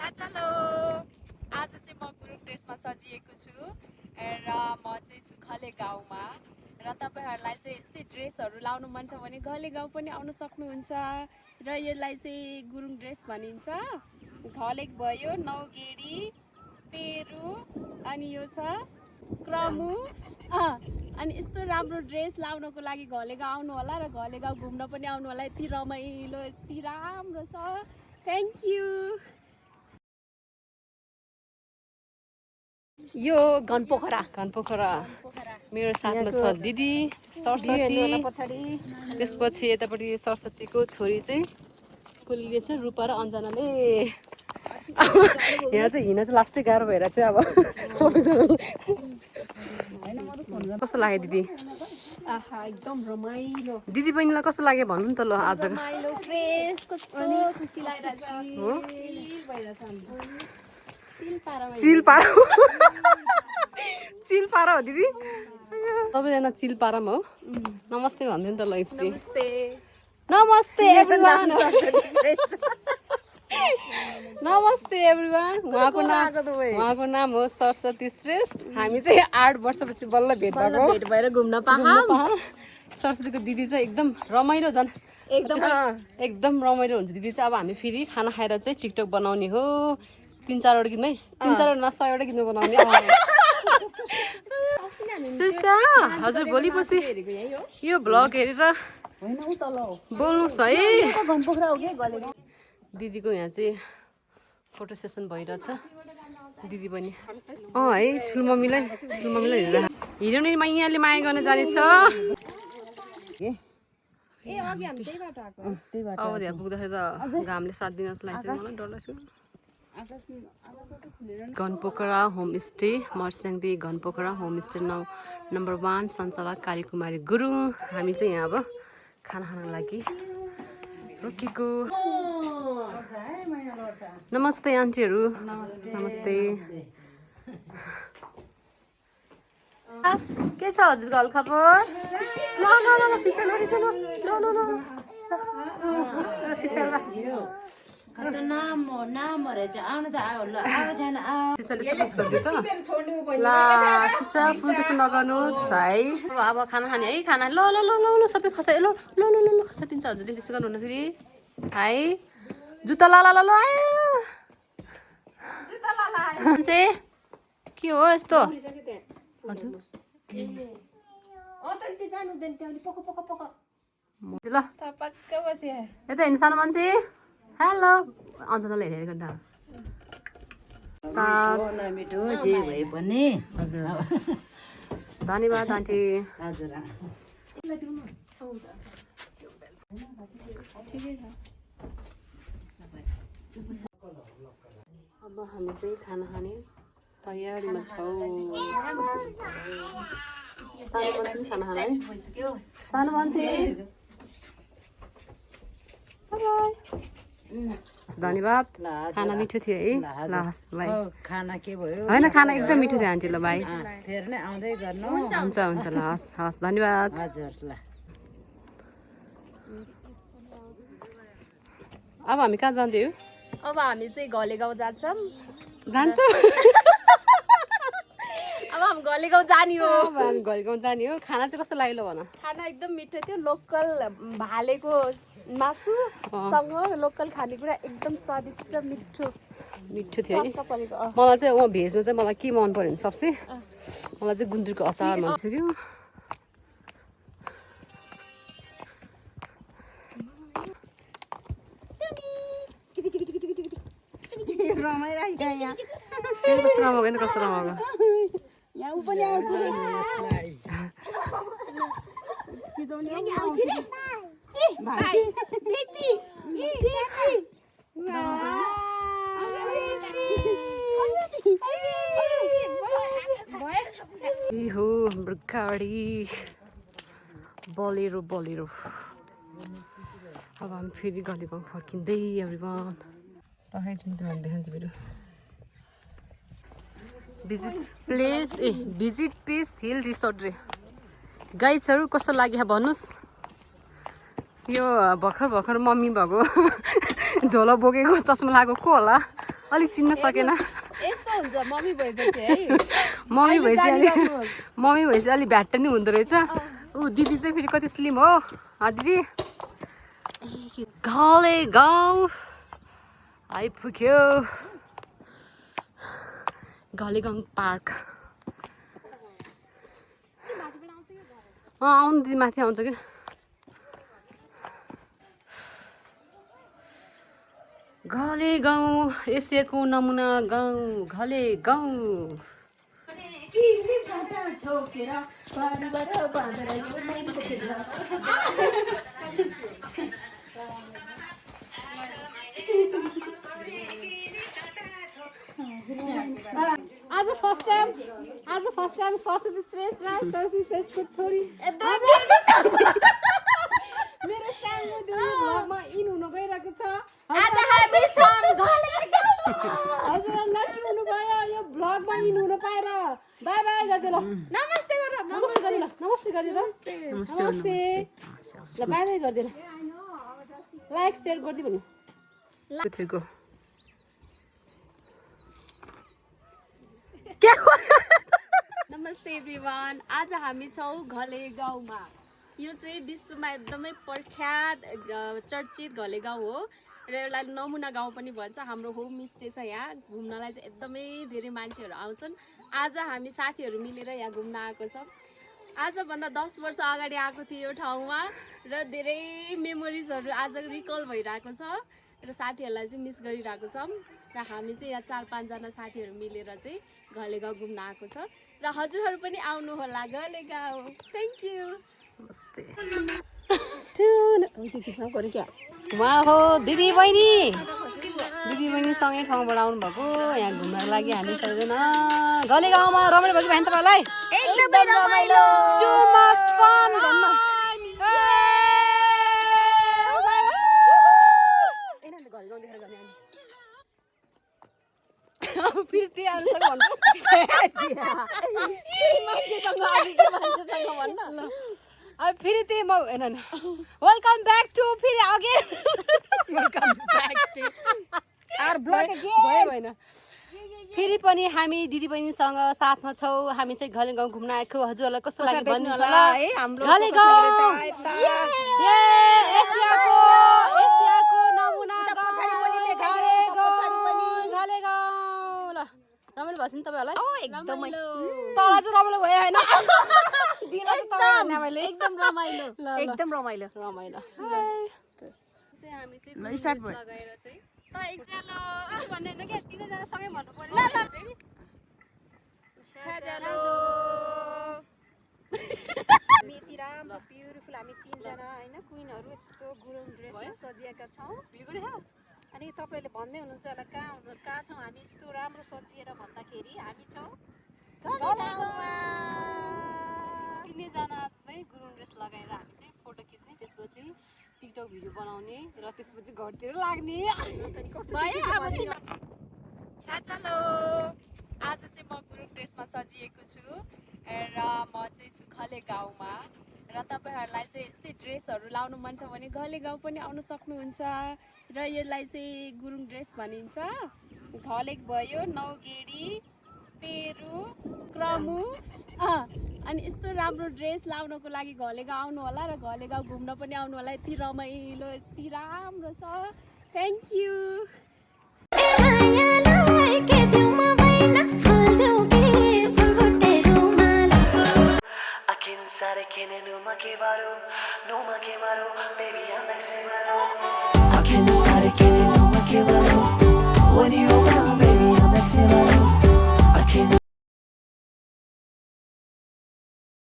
Hello आज चाहिँ म गुरुङ ड्रेसमा सजिएको छु र म चाहिँ छु घले गाउँमा र तपाईहरुलाई चाहिँ यस्तै ड्रेसहरु लाउनु मन छ भने घले गाउँ पनि आउन सक्नुहुन्छ र यसलाई चाहिँ गुरुङ ड्रेस भनिन्छ। घलेक भयो, नौगेडी, पेरु अनि यो छ क्रमु अनि यस्तो राम्रो ड्रेस लाउनको लागि घले गाउँ आउनु होला र घले गाउँ घुम्न पनि आउनु होला। यति रमाइलो यति राम्रो छ। Thank you. यो घनपोखरा मेरो साथमा छ दिदी सरस्वती, त्यसपछि यतापट्टि सरस्वतीको छोरी चाहिँ कसले छ रूपा र अञ्जनाले। यहाँ चाहिँ हिँड्न चाहिँ लास्टै गाह्रो भएर चाहिँ अब कस्तो लाग्यो दिदी? आहा एकदम रमाइलो। दिदी बहिनीलाई कस्तो लाग्यो भन्नु नि त ल। आज रमाइलो फ्रेस कस्तो खुसी लागिरहेछ। चिल पारा हो दिदी। सबैजना चिल पारामा हो। नमस्ते भन्दै नि त ल। नमस्ते नमस्ते एभ्रीवान। नमस्ते एभ्रीवान। उहाँको नाम हो सरस्वती श्रेष्ठ। हामी चाहिँ 8 वर्षपछि बल्ल भेट भएर घुम्न पाहौँ। सरस्वतीको दिदी चाहिँ एकदम रमाइलो झन् एकदम रमाइलो हुन्छ दिदी चाहिँ। अब हामी फेरि खाना खाएर चाहिँ टिकटक बनाउने हो। 3-4 वटा किन्दै 3-4 वटा 100 वटा किन्नु बनाउने। सुसा हजुर भोलिपछि यो भ्लग हेरेर बोल्नुहोस् है। दिदीको यहाँ चाहिँ फोटो सेसन भइरहेछ। दिदी पनि है ठुलो मम्मीलाई हेरेर हिरोइन मैयाले माया गर्न जानेछ। अब त्यहाँ पुग्दाखेरि त घामले साथ दिन जस्तो लाग्छ। मलाई डर लाग्छ। Ghanpokhara homestay Marsyangdi Ghanpokhara homestay number 1 सञ्चालक कालीकुमारी गुरुङ। हामी चाहिँ यहाँ अब खाना खानको लागि रोकेको। नमस्ते आन्टीहरू। नमस्ते। के छ हजुरको हालखबर? ल ल ल सिसा लडी चलो। ल ल ल सिसा ल फुल त्यसो नगर्नुहोस् है। अब खाना खाने है। खाना ल ल ल ल ल सबै खसाइ ल ल ल ल खसाइदिन्छ हजुरले। त्यसो गर्नुहुन्न फेरि है। जुत्ता ला ला ला मान्छे के हो यस्तो? हजुर ल यता हेर्नु सानो मान्छे। हेलो अञ्जनाले हेरेको डा हजुर धन्यवाद आन्टी। अब हामी चाहिँ खाना खाने तयारीमा छौँ। सानो मान्छे खाना खाना है। सानो मान्छे धन्यवाद। खाना मिठो थियो है। लास्टलाई खाना के भयो? होइन खाना एकदम मिठो थियो आन्टी। ल भाइ फेरि नै आउँदै गर्नु। हुन्छ हुन्छ ल हस् हस् धन्यवाद। हजुर ल। अब हामी कहाँ जाँदैछौँ? अब हामी चाहिँ घले गाउँ जान्छौँ। अब हामी घले गाउँ जाने हो। हामी घले गाउँ जाने हो। खाना चाहिँ कस्तो लाग्यो भन? खाना एकदम मिठो थियो। लोकल भालेको मासु सँग लोकल खानेकुरा एकदम स्वादिष्ट मिठो थियो है। मलाई चाहिँ भेजमा चाहिँ मलाई के मन पर्यो भने सबसे मलाई चाहिँ गुन्द्रुकको अचार मन पर्छ क्या। कस्तो रमाएको कस्तो रमाएको। हो हाम्रो गाडी बोलेरो। अब हामी फेरि घले गाउँ फर्किँदै एभ्रिवान। देखाउँछु video. Visit place hill resort रे गाइड्सहरू कस्तो लाग्यो भन्नुहोस्। यो भर्खर मम्मी भएको झोला बोकेको चस्मा लगाएको को होला अलिक चिन्न सकेन यस्तो हुन्छ मम्मी भएपछि है मम्मी भएपछि जानिराख्नुहोस्। मम्मी भएपछि अलिक भ्याट्ट नि हुँदो रहेछ ऊ दिदी चाहिँ फेरि कति स्लिम हो दिदी घले गाउँ आइपुग्यो घले गाउँ पार्क आउनु दिदी माथि आउँछ कि घले गाउँ एसियाको नमुना गाउँ घले गाउँ आज फर्स्ट टाइम सरस्वती श्रेष्ठ र सरस्वती श्रेष्ठको छोरी मेरो सानो दिदी भ्लगमा इन हुन गइरहेको छ आज हामी छौँ हजुर लकी हुनु भयो यो भ्लगमा इन हुन पाएर बाइ बाइ गर्दै ल नमस्ते गर नमस्ते गरि ल नमस्ते गरि ल नमस्ते ल बाइ बाइ गर्दै ल लाइक शेयर गर्दै भन्नु पुत्रीको नमस्ते एभ्रिवान आज हामी छौँ घले गाउँमा यो चाहिँ विश्वमा एकदमै प्रख्यात चर्चित घले गाउँ हो र यसलाई नमुना गाउँ पनि भन्छ हाम्रो होमस्टे छ यहाँ घुम्नलाई चाहिँ एकदमै धेरै मान्छेहरू आउँछन् आज हामी साथीहरू मिलेर यहाँ घुम्न आएको छौँ आजभन्दा 10 वर्ष अगाडि आएको थियो यो ठाउँमा र धेरै मेमोरिजहरू आज रिकल भइरहेको छ र साथीहरूलाई चाहिँ मिस गरिरहेको छौँ र हामी चाहिँ यहाँ 4-5 जना साथीहरू मिलेर चाहिँ घले गाउँ घुम्न आएको छ र हजुरहरू पनि आउनु होला घले गाउँ थ्याङ्क यू नमस्ते क्या उहाँ हो दिदी बहिनी सँगै ठाउँबाट आउनु भएको यहाँ घुम्नको लागि हामी सबैजना घले गाउँमा रमाइलो भएको भयो तपाईँलाई एकदमै रमाइलो Too much fun भन्नु फेरि त्यही अनुसार भन्नु मान्छेसँग अघि के मान्छेसँग भन्न अब फेरि त्यही म हेर न वेलकम ब्याक टु फेरि again welcome back to our blog भयो भएन फेरि पनि हामी दिदी बहिनीसँग साथमा छौँ हामी चाहिँ घले गाउँ घुम्न आएको हजुरहरूलाई कस्तो लाग्यो भन्नुहुन्छ होला है हाम्रो घले गाउँ एसियाको नमुना घले गाउँ ल रमाइलो भएको छ नि तपाईँहरूलाई एकदमै तल चाहिँ रमाइलो भयो होइन एकदम रमाइलो एकदम रमाइलो रमाइलो हामी चाहिँ स्टार्ट भयो लगाएर चाहिँ त एकजना भन्ने हैन के तिनैजना सँगै भन्नु पर्यो हामी यति राम्रो ब्युटिफुल हामी 3 जना हैन क्वीनहरु यस्तो गुरुङ ड्रेसमा सजिएका छौं अनि तपाईले भन्दै हुनुहुन्छ होला कहाँ छौं हामी यस्तो राम्रो सजिएर भन्दाखेरि हामी छौं गाउँमा तिनैजना चाहिँ गुरुङ ड्रेस लगाएर हामी चाहिँ फोटो खिच्ने त्यसपछि टिकटक भिडियो बनाउने र त्यसपछि घरतिर लाग्ने छ्याचलो आज चाहिँ म गुरुङ ड्रेसमा सजिएको छु र म चाहिँ छु घले गाउँमा र तपाईहरुलाई चाहिँ यस्तै ड्रेसहरु लाउनु मन छ भने घले गाउँ पनि आउन सक्नुहुन्छ र यसलाई चाहिँ गुरुङ ड्रेस भनिन्छ घलेक भयो नौगेडी पेरु क्रमु अनि यस्तो राम्रो ड्रेस लाउनको लागि घले गाउँ आउनु होला र घले गाउँ घुम्न पनि आउनु होला यति रमाइलो यति राम्रो छ thank you When you open up, baby, I'm like